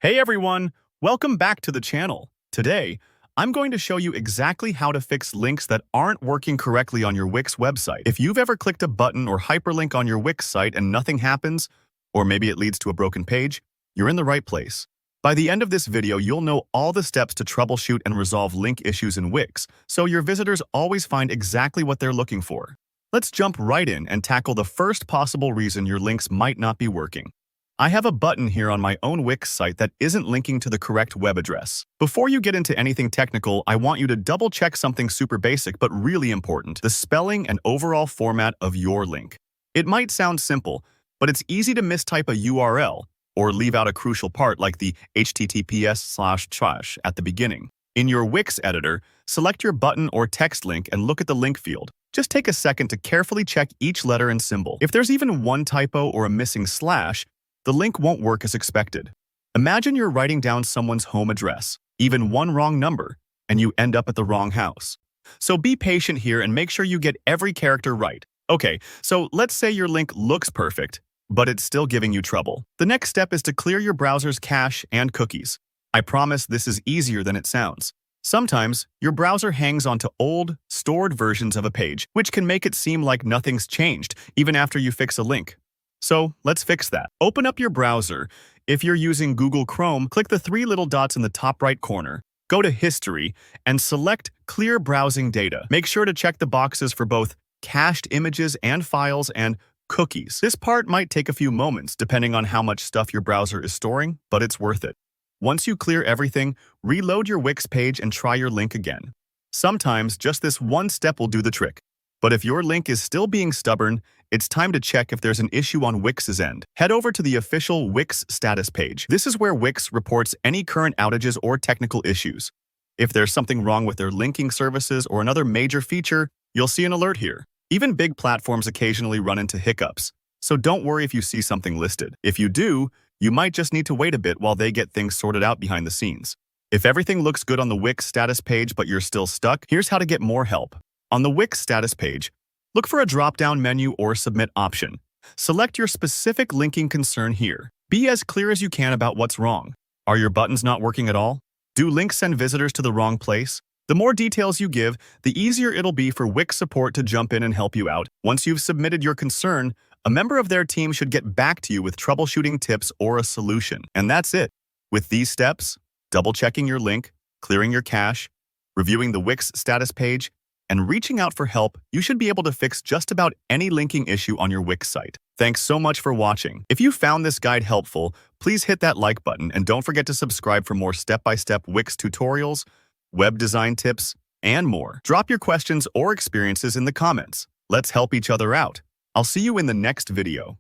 Hey everyone, welcome back to the channel. Today, I'm going to show you exactly how to fix links that aren't working correctly on your Wix website. If you've ever clicked a button or hyperlink on your Wix site and nothing happens, or maybe it leads to a broken page, you're in the right place. By the end of this video, you'll know all the steps to troubleshoot and resolve link issues in Wix, so your visitors always find exactly what they're looking for. Let's jump right in and tackle the first possible reason your links might not be working. I have a button here on my own Wix site that isn't linking to the correct web address. Before you get into anything technical, I want you to double-check something super basic but really important: the spelling and overall format of your link. It might sound simple, but it's easy to mistype a URL or leave out a crucial part like the https:// at the beginning. In your Wix editor, select your button or text link and look at the link field. Just take a second to carefully check each letter and symbol. If there's even one typo or a missing slash, the link won't work as expected. Imagine you're writing down someone's home address, even one wrong number, and you end up at the wrong house. So be patient here and make sure you get every character right. Okay, so let's say your link looks perfect, but it's still giving you trouble. The next step is to clear your browser's cache and cookies. I promise this is easier than it sounds. Sometimes, your browser hangs onto old, stored versions of a page, which can make it seem like nothing's changed, even after you fix a link. So let's fix that. Open up your browser. If you're using Google Chrome, click the three little dots in the top right corner, go to History, and select Clear Browsing Data. Make sure to check the boxes for both cached images and files and cookies. This part might take a few moments depending on how much stuff your browser is storing, but it's worth it. Once you clear everything, reload your Wix page and try your link again. Sometimes just this one step will do the trick. But if your link is still being stubborn, it's time to check if there's an issue on Wix's end. Head over to the official Wix status page. This is where Wix reports any current outages or technical issues. If there's something wrong with their linking services or another major feature, you'll see an alert here. Even big platforms occasionally run into hiccups, so don't worry if you see something listed. If you do, you might just need to wait a bit while they get things sorted out behind the scenes. If everything looks good on the Wix status page but you're still stuck, here's how to get more help. On the Wix status page, look for a drop-down menu or submit option. Select your specific linking concern here. Be as clear as you can about what's wrong. Are your buttons not working at all? Do links send visitors to the wrong place? The more details you give, the easier it'll be for Wix support to jump in and help you out. Once you've submitted your concern, a member of their team should get back to you with troubleshooting tips or a solution. And that's it. With these steps, double-checking your link, clearing your cache, reviewing the Wix status page, and reaching out for help, you should be able to fix just about any linking issue on your Wix site. Thanks so much for watching. If you found this guide helpful, please hit that like button and don't forget to subscribe for more step-by-step Wix tutorials, web design tips, and more. Drop your questions or experiences in the comments. Let's help each other out. I'll see you in the next video.